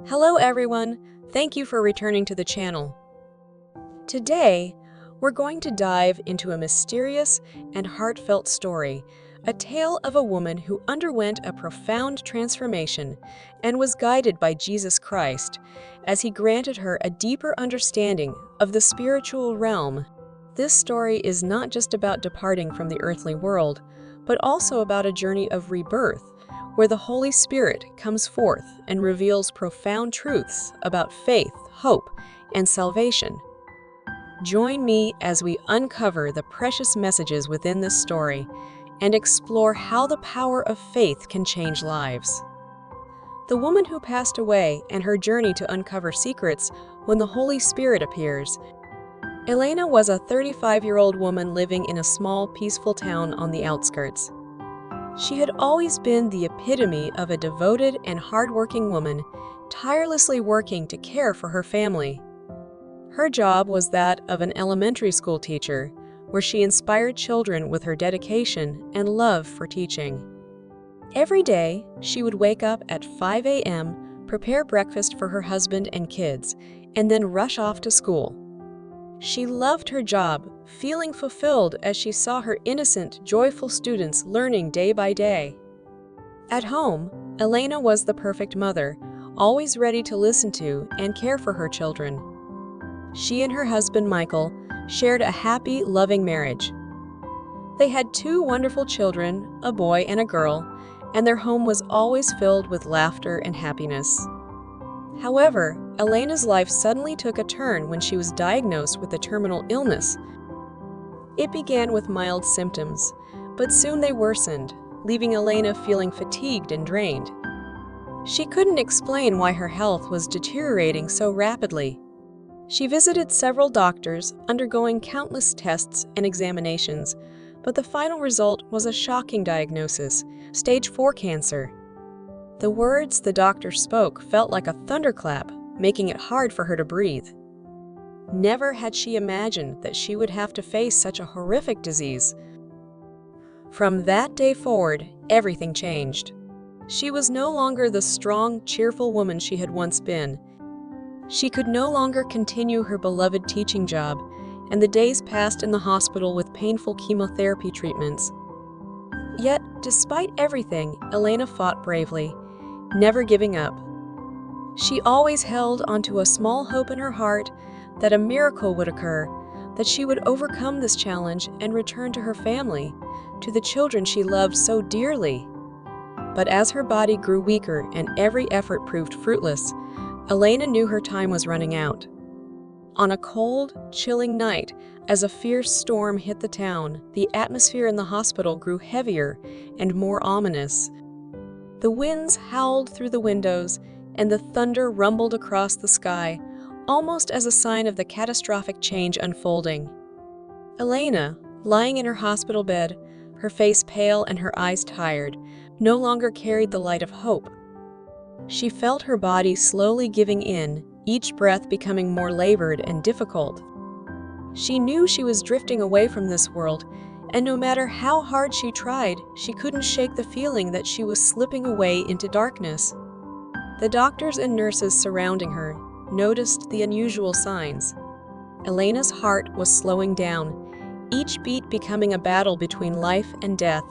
Hello everyone, thank you for returning to the channel. Today, we're going to dive into a mysterious and heartfelt story, a tale of a woman who underwent a profound transformation and was guided by Jesus Christ as he granted her a deeper understanding of the spiritual realm. This story is not just about departing from the earthly world, but also about a journey of rebirth, where the Holy Spirit comes forth and reveals profound truths about faith, hope, and salvation. Join me as we uncover the precious messages within this story and explore how the power of faith can change lives. The woman who passed away and her journey to uncover secrets when the Holy Spirit appears. Elena was a 35-year-old woman living in a small, peaceful town on the outskirts. She had always been the epitome of a devoted and hardworking woman, tirelessly working to care for her family. Her job was that of an elementary school teacher, where she inspired children with her dedication and love for teaching. Every day, she would wake up at 5 a.m., prepare breakfast for her husband and kids, and then rush off to school. She loved her job, feeling fulfilled as she saw her innocent, joyful students learning day by day. At home, Elena was the perfect mother, always ready to listen to and care for her children. She and her husband, Michael, shared a happy, loving marriage. They had 2 wonderful children, a boy and a girl, and their home was always filled with laughter and happiness. However, Elena's life suddenly took a turn when she was diagnosed with a terminal illness. It began with mild symptoms, but soon they worsened, leaving Elena feeling fatigued and drained. She couldn't explain why her health was deteriorating so rapidly. She visited several doctors, undergoing countless tests and examinations, but the final result was a shocking diagnosis: stage 4 cancer. The words the doctor spoke felt like a thunderclap, making it hard for her to breathe. Never had she imagined that she would have to face such a horrific disease. From that day forward, everything changed. She was no longer the strong, cheerful woman she had once been. She could no longer continue her beloved teaching job, and the days passed in the hospital with painful chemotherapy treatments. Yet, despite everything, Elena fought bravely, never giving up. She always held onto a small hope in her heart that a miracle would occur, that she would overcome this challenge and return to her family, to the children she loved so dearly. But as her body grew weaker and every effort proved fruitless, Elena knew her time was running out. On a cold, chilling night, as a fierce storm hit the town, the atmosphere in the hospital grew heavier and more ominous. The winds howled through the windows, and the thunder rumbled across the sky, almost as a sign of the catastrophic change unfolding. Elena, lying in her hospital bed, her face pale and her eyes tired, no longer carried the light of hope. She felt her body slowly giving in, each breath becoming more labored and difficult. She knew she was drifting away from this world, and no matter how hard she tried, she couldn't shake the feeling that she was slipping away into darkness. The doctors and nurses surrounding her noticed the unusual signs. Elena's heart was slowing down, each beat becoming a battle between life and death.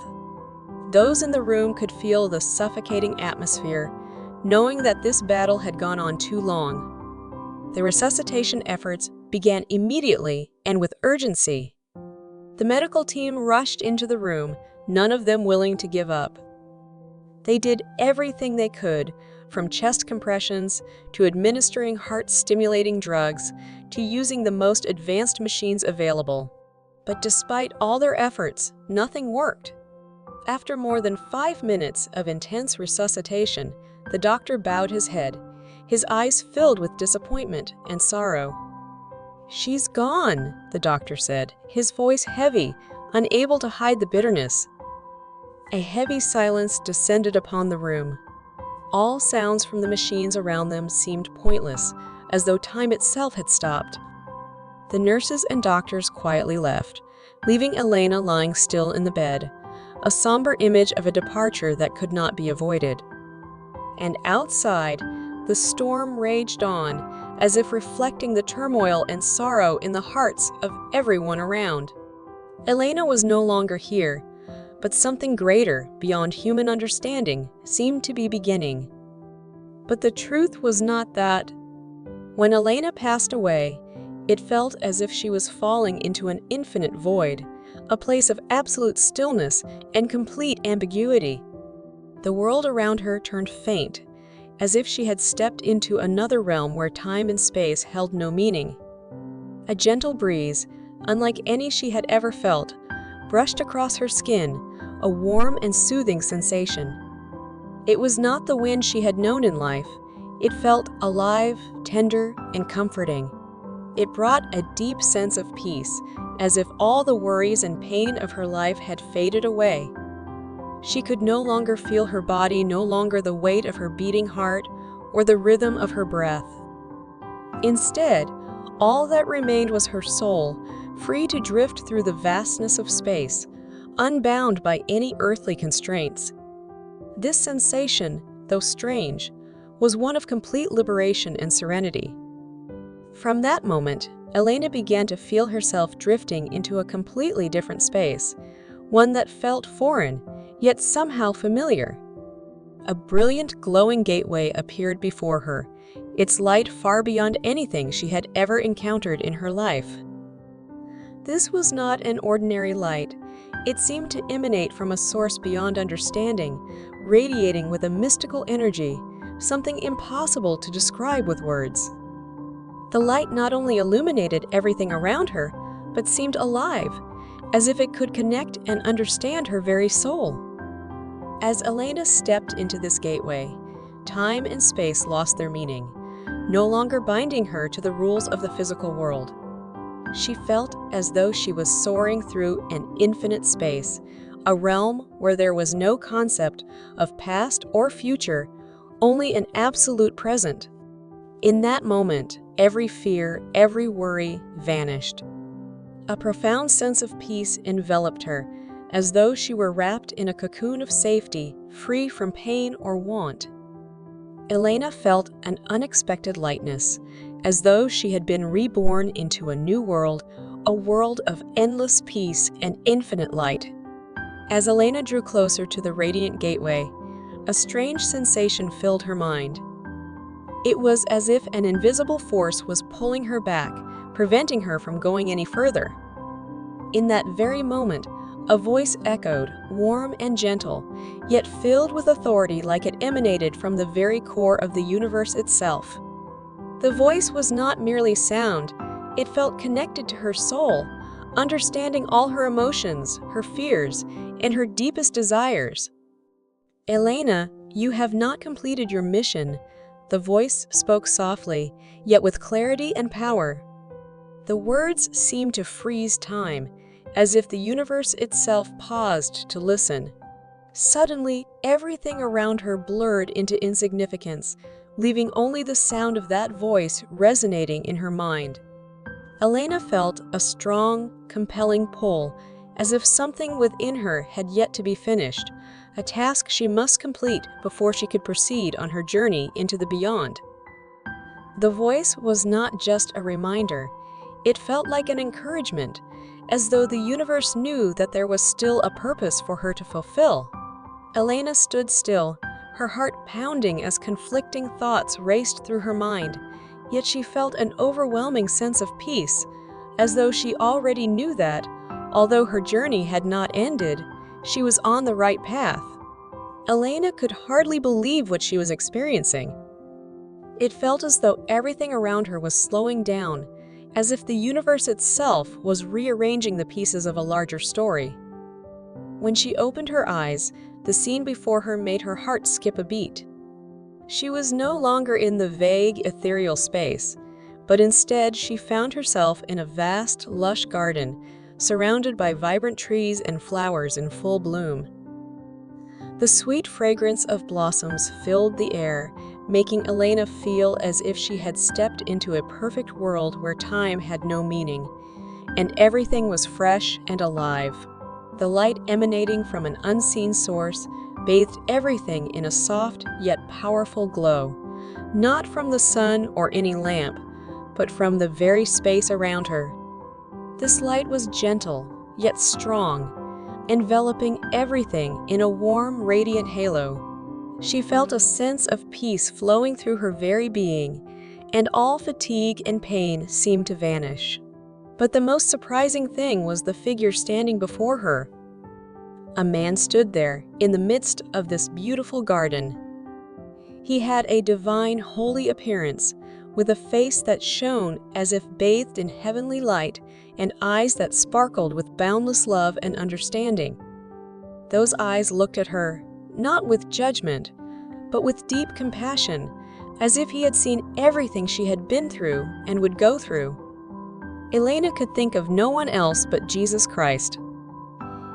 Those in the room could feel the suffocating atmosphere, knowing that this battle had gone on too long. The resuscitation efforts began immediately and with urgency. The medical team rushed into the room, none of them willing to give up. They did everything they could, from chest compressions to administering heart-stimulating drugs to using the most advanced machines available. But despite all their efforts, nothing worked. After more than 5 minutes of intense resuscitation, the doctor bowed his head, his eyes filled with disappointment and sorrow. "She's gone," the doctor said, his voice heavy, unable to hide the bitterness. A heavy silence descended upon the room. All sounds from the machines around them seemed pointless, as though time itself had stopped. The nurses and doctors quietly left, leaving Elena lying still in the bed, a somber image of a departure that could not be avoided. And outside, The storm raged on, as if reflecting the turmoil and sorrow in the hearts of everyone around. Elena was no longer here, but something greater, beyond human understanding, seemed to be beginning. But the truth was not that. When Elena passed away, it felt as if she was falling into an infinite void, a place of absolute stillness and complete ambiguity. The world around her turned faint, as if she had stepped into another realm where time and space held no meaning. A gentle breeze, unlike any she had ever felt, brushed across her skin, a warm and soothing sensation. It was not the wind she had known in life. It felt alive, tender, and comforting. It brought a deep sense of peace, as if all the worries and pain of her life had faded away. She could no longer feel her body, no longer the weight of her beating heart or the rhythm of her breath. Instead, all that remained was her soul, free to drift through the vastness of space, unbound by any earthly constraints. This sensation, though strange, was one of complete liberation and serenity. From that moment, Elena began to feel herself drifting into a completely different space, one that felt foreign, yet somehow familiar. A brilliant, glowing gateway appeared before her, its light far beyond anything she had ever encountered in her life. This was not an ordinary light. It seemed to emanate from a source beyond understanding, radiating with a mystical energy, something impossible to describe with words. The light not only illuminated everything around her, but seemed alive, as if it could connect and understand her very soul. As Elena stepped into this gateway, time and space lost their meaning, no longer binding her to the rules of the physical world. She felt as though she was soaring through an infinite space, a realm where there was no concept of past or future, only an absolute present. In that moment, every fear, every worry vanished. A profound sense of peace enveloped her, as though she were wrapped in a cocoon of safety, free from pain or want. Elena felt an unexpected lightness, as though she had been reborn into a new world, a world of endless peace and infinite light. As Elena drew closer to the radiant gateway, a strange sensation filled her mind. It was as if an invisible force was pulling her back, preventing her from going any further. In that very moment, a voice echoed, warm and gentle, yet filled with authority, like it emanated from the very core of the universe itself. The voice was not merely sound, it felt connected to her soul, understanding all her emotions, her fears, and her deepest desires. "Elena, you have not completed your mission," the voice spoke softly, yet with clarity and power. The words seemed to freeze time, as if the universe itself paused to listen. Suddenly, everything around her blurred into insignificance, leaving only the sound of that voice resonating in her mind. Elena felt a strong, compelling pull, as if something within her had yet to be finished, a task she must complete before she could proceed on her journey into the beyond. The voice was not just a reminder, it felt like an encouragement, as though the universe knew that there was still a purpose for her to fulfill. Elena stood still, her heart pounding as conflicting thoughts raced through her mind, yet she felt an overwhelming sense of peace, as though she already knew that, although her journey had not ended, she was on the right path. Elena could hardly believe what she was experiencing. It felt as though everything around her was slowing down, as if the universe itself was rearranging the pieces of a larger story. When she opened her eyes, the scene before her made her heart skip a beat. She was no longer in the vague, ethereal space, but instead she found herself in a vast, lush garden, surrounded by vibrant trees and flowers in full bloom. The sweet fragrance of blossoms filled the air, making Elena feel as if she had stepped into a perfect world where time had no meaning, and everything was fresh and alive. The light emanating from an unseen source bathed everything in a soft yet powerful glow. not from the sun or any lamp, but from the very space around her. This light was gentle, yet strong, enveloping everything in a warm, radiant halo. She felt a sense of peace flowing through her very being, and all fatigue and pain seemed to vanish. But the most surprising thing was the figure standing before her. A man stood there, in the midst of this beautiful garden. He had a divine, holy appearance, with a face that shone as if bathed in heavenly light and eyes that sparkled with boundless love and understanding. Those eyes looked at her, not with judgment, but with deep compassion, as if he had seen everything she had been through and would go through. Elena could think of no one else but Jesus Christ.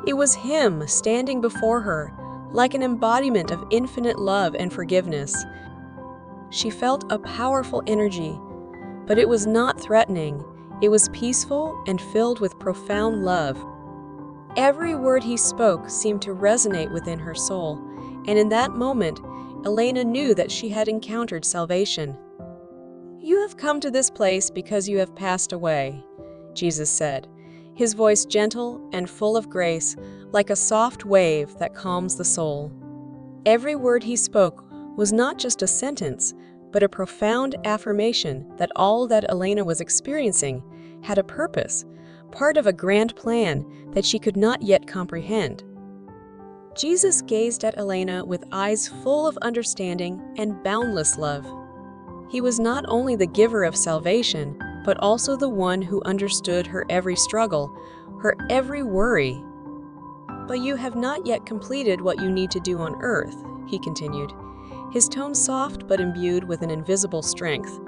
It was him standing before her, like an embodiment of infinite love and forgiveness. She felt a powerful energy, but it was not threatening. It was peaceful and filled with profound love. Every word he spoke seemed to resonate within her soul, and in that moment, Elena knew that she had encountered salvation. "You have come to this place because you have passed away," Jesus said, his voice gentle and full of grace, like a soft wave that calms the soul. Every word he spoke was not just a sentence, but a profound affirmation that all that Elena was experiencing had a purpose, part of a grand plan that she could not yet comprehend. Jesus gazed at Elena with eyes full of understanding and boundless love. He was not only the giver of salvation, but also the one who understood her every struggle, her every worry. "But you have not yet completed what you need to do on earth," he continued, his tone soft but imbued with an invisible strength,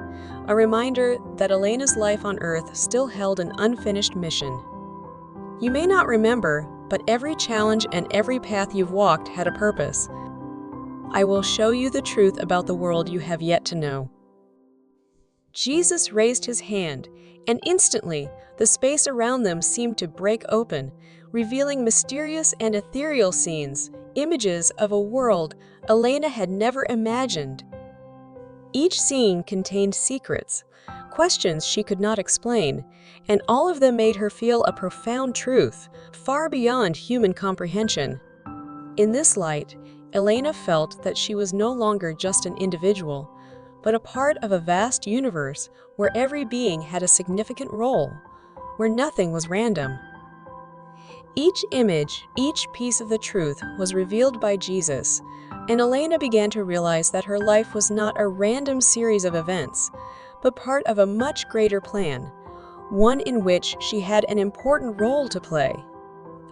a reminder that Elena's life on earth still held an unfinished mission. "You may not remember, but every challenge and every path you've walked had a purpose. I will show you the truth about the world you have yet to know." Jesus raised his hand, and instantly the space around them seemed to break open, revealing mysterious and ethereal scenes, images of a world Elena had never imagined. Each scene contained secrets, questions she could not explain, and all of them made her feel a profound truth, far beyond human comprehension. In this light, Elena felt that she was no longer just an individual, but a part of a vast universe where every being had a significant role, where nothing was random. Each image, each piece of the truth was revealed by Jesus, and Elena began to realize that her life was not a random series of events, but part of a much greater plan, one in which she had an important role to play.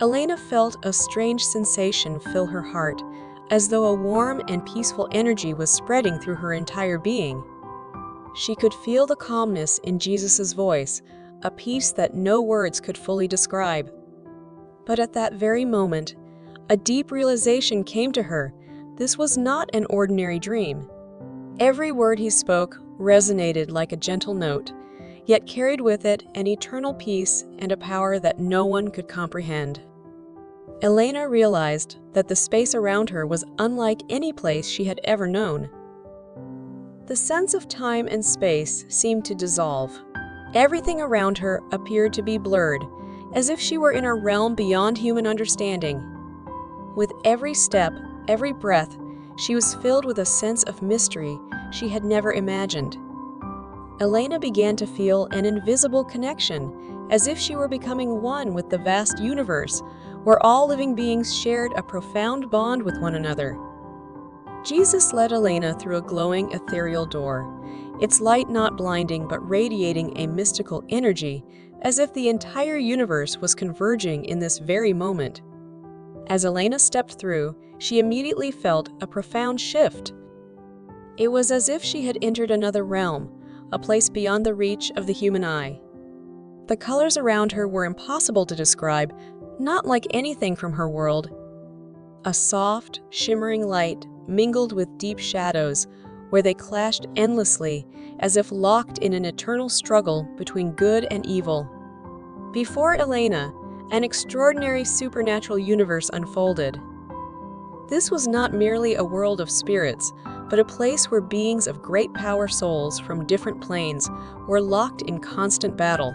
Elena felt a strange sensation fill her heart, as though a warm and peaceful energy was spreading through her entire being. She could feel the calmness in Jesus' voice, a peace that no words could fully describe. But at that very moment, a deep realization came to her. This was not an ordinary dream. Every word he spoke resonated like a gentle note, yet carried with it an eternal peace and a power that no one could comprehend. Elena realized that the space around her was unlike any place she had ever known. The sense of time and space seemed to dissolve. Everything around her appeared to be blurred, as if she were in a realm beyond human understanding. With every step, every breath, she was filled with a sense of mystery she had never imagined. Elena began to feel an invisible connection, as if she were becoming one with the vast universe, where all living beings shared a profound bond with one another. Jesus led Elena through a glowing ethereal door, its light not blinding but radiating a mystical energy, as if the entire universe was converging in this very moment. As Elena stepped through, she immediately felt a profound shift. It was as if she had entered another realm, a place beyond the reach of the human eye. The colors around her were impossible to describe, not like anything from her world. A soft, shimmering light mingled with deep shadows, where they clashed endlessly, as if locked in an eternal struggle between good and evil. Before Elena, an extraordinary supernatural universe unfolded. This was not merely a world of spirits, but a place where beings of great power souls from different planes were locked in constant battle.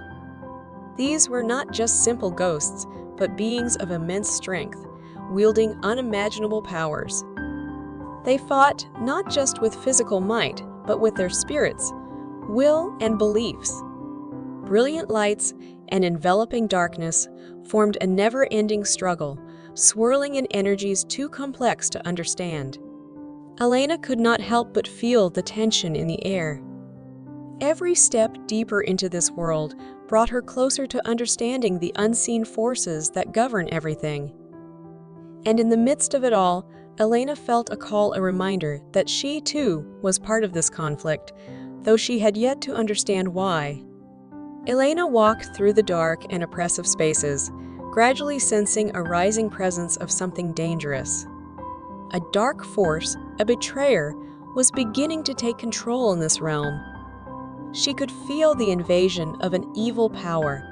These were not just simple ghosts, but beings of immense strength, wielding unimaginable powers. They fought not just with physical might, but with their spirits, will, and beliefs. Brilliant lights and enveloping darkness formed a never-ending struggle, swirling in energies too complex to understand. Elena could not help but feel the tension in the air. Every step deeper into this world brought her closer to understanding the unseen forces that govern everything. And in the midst of it all, Elena felt a reminder that she, too, was part of this conflict, though she had yet to understand why. Elena walked through the dark and oppressive spaces, gradually sensing a rising presence of something dangerous. A dark force, a betrayer, was beginning to take control in this realm. She could feel the invasion of an evil power,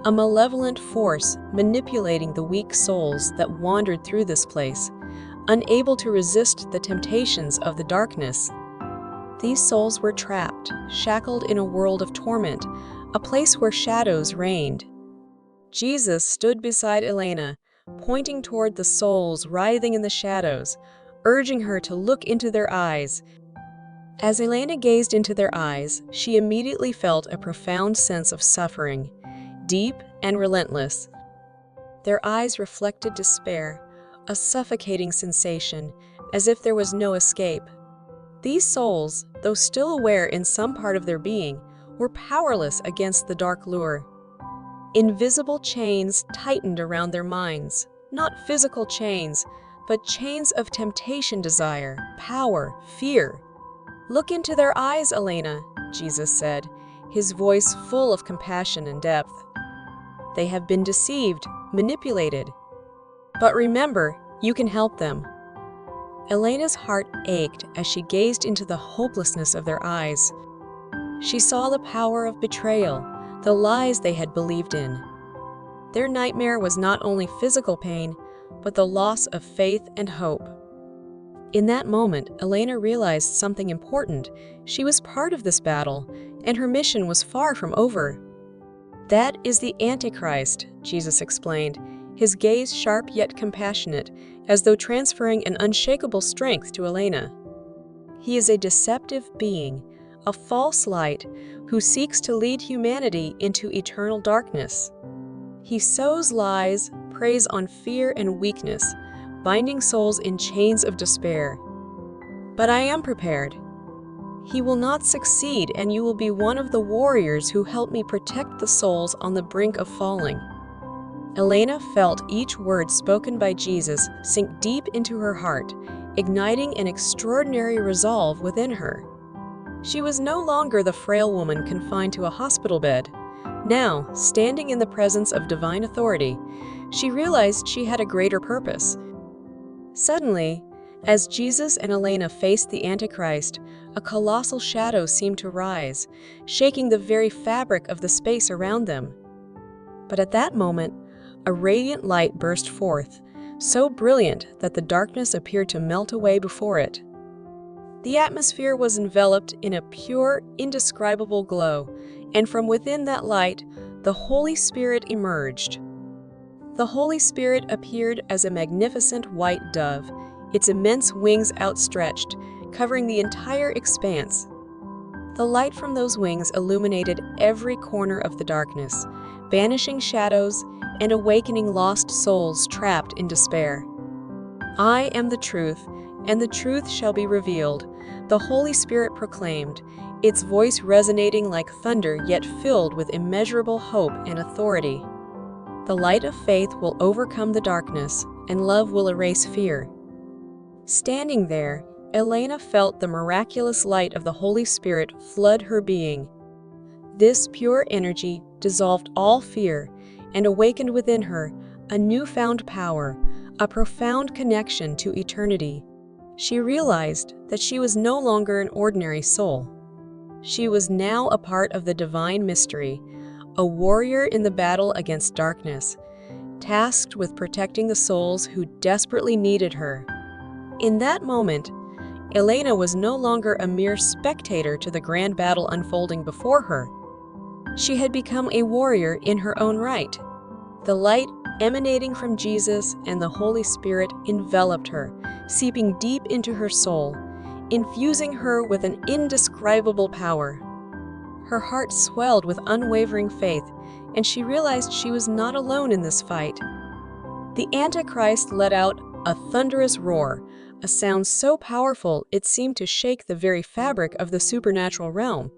a malevolent force manipulating the weak souls that wandered through this place, unable to resist the temptations of the darkness. These souls were trapped, shackled in a world of torment, a place where shadows reigned. Jesus stood beside Elena, pointing toward the souls writhing in the shadows, urging her to look into their eyes. As Elena gazed into their eyes, she immediately felt a profound sense of suffering, deep and relentless. Their eyes reflected despair, a suffocating sensation, as if there was no escape. These souls, though still aware in some part of their being, were powerless against the dark lure. Invisible chains tightened around their minds, not physical chains, but chains of temptation, desire, power, fear. "Look into their eyes, Elena," Jesus said, his voice full of compassion and depth. "They have been deceived, manipulated. But remember, you can help them." Elena's heart ached as she gazed into the hopelessness of their eyes. She saw the power of betrayal, the lies they had believed in. Their nightmare was not only physical pain, but the loss of faith and hope. In that moment, Elena realized something important. She was part of this battle, and her mission was far from over. "That is the Antichrist," Jesus explained, his gaze sharp yet compassionate, as though transferring an unshakable strength to Elena. "He is a deceptive being, a false light, who seeks to lead humanity into eternal darkness. He sows lies, preys on fear and weakness, binding souls in chains of despair. But I am prepared. He will not succeed, and you will be one of the warriors who help me protect the souls on the brink of falling." Elena felt each word spoken by Jesus sink deep into her heart, igniting an extraordinary resolve within her. She was no longer the frail woman confined to a hospital bed. Now, standing in the presence of divine authority, she realized she had a greater purpose. Suddenly, as Jesus and Elena faced the Antichrist, a colossal shadow seemed to rise, shaking the very fabric of the space around them. But at that moment, a radiant light burst forth, so brilliant that the darkness appeared to melt away before it. The atmosphere was enveloped in a pure, indescribable glow, and from within that light, the Holy Spirit emerged. The Holy Spirit appeared as a magnificent white dove, its immense wings outstretched, covering the entire expanse. The light from those wings illuminated every corner of the darkness, banishing shadows and awakening lost souls trapped in despair. "I am the truth, and the truth shall be revealed," the Holy Spirit proclaimed, its voice resonating like thunder yet filled with immeasurable hope and authority. "The light of faith will overcome the darkness, and love will erase fear." Standing there, Elena felt the miraculous light of the Holy Spirit flood her being. This pure energy dissolved all fear and awakened within her a newfound power, a profound connection to eternity. She realized that she was no longer an ordinary soul. She was now a part of the divine mystery, a warrior in the battle against darkness, tasked with protecting the souls who desperately needed her. In that moment, Elena was no longer a mere spectator to the grand battle unfolding before her. She had become a warrior in her own right. The light emanating from Jesus and the Holy Spirit enveloped her, seeping deep into her soul, infusing her with an indescribable power. Her heart swelled with unwavering faith, and she realized she was not alone in this fight. The Antichrist let out a thunderous roar, a sound so powerful it seemed to shake the very fabric of the supernatural realm.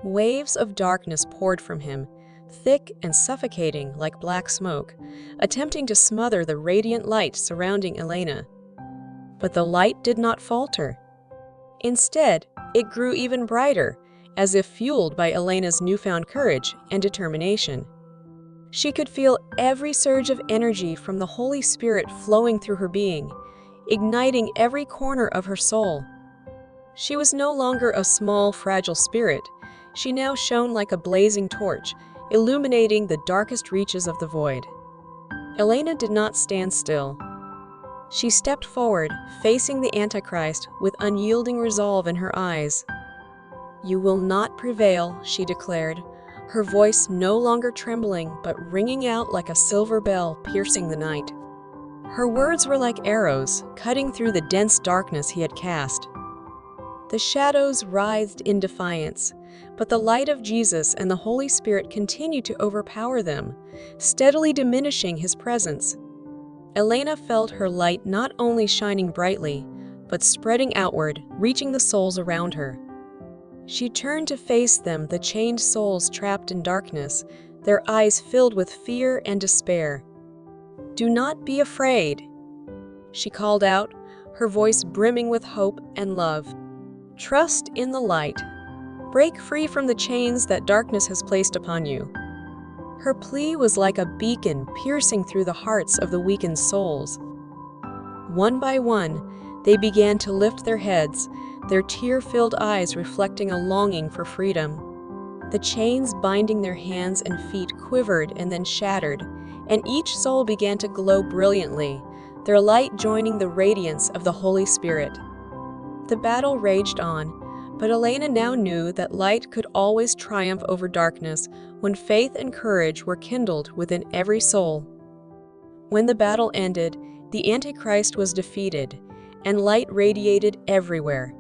Waves of darkness poured from him, thick and suffocating like black smoke, attempting to smother the radiant light surrounding Elena. But the light did not falter. Instead, it grew even brighter, as if fueled by Elena's newfound courage and determination. She could feel every surge of energy from the Holy Spirit flowing through her being, igniting every corner of her soul. She was no longer a small, fragile spirit. She now shone like a blazing torch, illuminating the darkest reaches of the void. Elena did not stand still. She stepped forward, facing the Antichrist with unyielding resolve in her eyes. "You will not prevail," she declared, her voice no longer trembling but ringing out like a silver bell piercing the night. Her words were like arrows, cutting through the dense darkness he had cast. The shadows writhed in defiance, but the light of Jesus and the Holy Spirit continued to overpower them, steadily diminishing his presence. Elena felt her light not only shining brightly, but spreading outward, reaching the souls around her. She turned to face them, the chained souls trapped in darkness, their eyes filled with fear and despair. "Do not be afraid," she called out, her voice brimming with hope and love. "Trust in the light. Break free from the chains that darkness has placed upon you." Her plea was like a beacon piercing through the hearts of the weakened souls. One by one, they began to lift their heads, their tear-filled eyes reflecting a longing for freedom. The chains binding their hands and feet quivered and then shattered, and each soul began to glow brilliantly, their light joining the radiance of the Holy Spirit. The battle raged on, but Elena now knew that light could always triumph over darkness when faith and courage were kindled within every soul. When the battle ended, the Antichrist was defeated, and light radiated everywhere.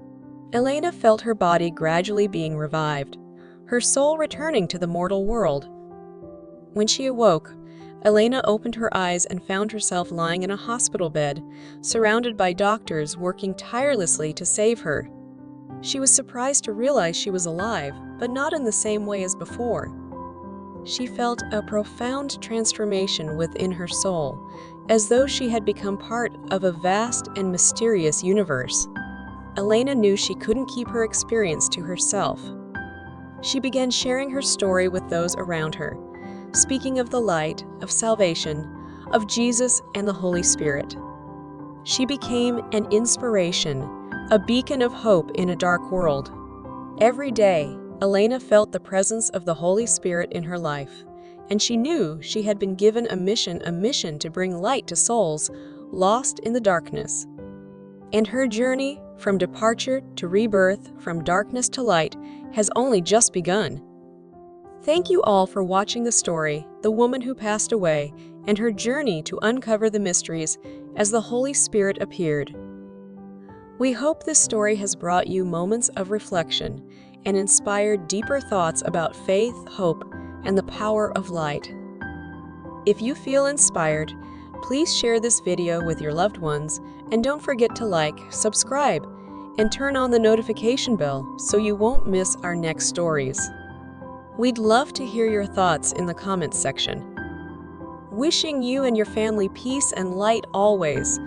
Elena felt her body gradually being revived, her soul returning to the mortal world. When she awoke, Elena opened her eyes and found herself lying in a hospital bed, surrounded by doctors working tirelessly to save her. She was surprised to realize she was alive, but not in the same way as before. She felt a profound transformation within her soul, as though she had become part of a vast and mysterious universe. Elena knew she couldn't keep her experience to herself. She began sharing her story with those around her, speaking of the light, of salvation, of Jesus and the Holy Spirit. She became an inspiration, a beacon of hope in a dark world. Every day, Elena felt the presence of the Holy Spirit in her life, and she knew she had been given a mission to bring light to souls lost in the darkness. And her journey from departure to rebirth, from darkness to light, has only just begun. Thank you all for watching the story, The Woman Who Passed Away, and her journey to uncover the mysteries as the Holy Spirit appeared. We hope this story has brought you moments of reflection and inspired deeper thoughts about faith, hope, and the power of light. If you feel inspired, please share this video with your loved ones, and don't forget to like, subscribe, and turn on the notification bell so you won't miss our next stories. We'd love to hear your thoughts in the comments section. Wishing you and your family peace and light always.